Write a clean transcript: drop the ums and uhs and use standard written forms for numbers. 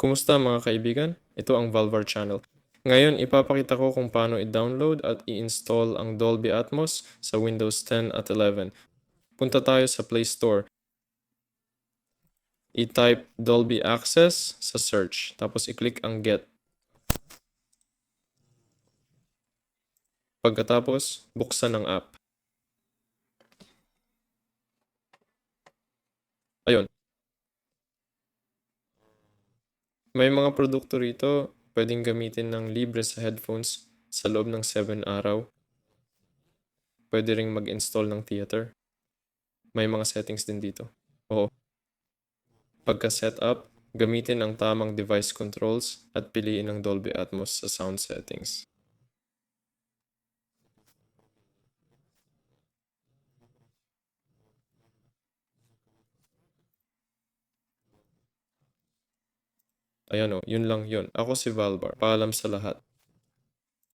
Kumusta mga kaibigan? Ito ang Valvar Channel. Ngayon, ipapakita ko kung paano i-download at i-install ang Dolby Atmos sa Windows 10 at 11. Punta tayo sa Play Store. I-type Dolby Access sa search, tapos i-click ang Get. Pagkatapos, buksan ang app. Ayun, may mga produkto rito, pwedeng gamitin ng libre sa headphones sa loob ng 7 araw. Pwede ring mag-install ng theater. May mga settings din dito. Oo. Pagka-setup, gamitin ang tamang device controls at piliin ang Dolby Atmos sa sound settings. Ayan o, yun lang yun. Ako si Valvar. Paalam sa lahat.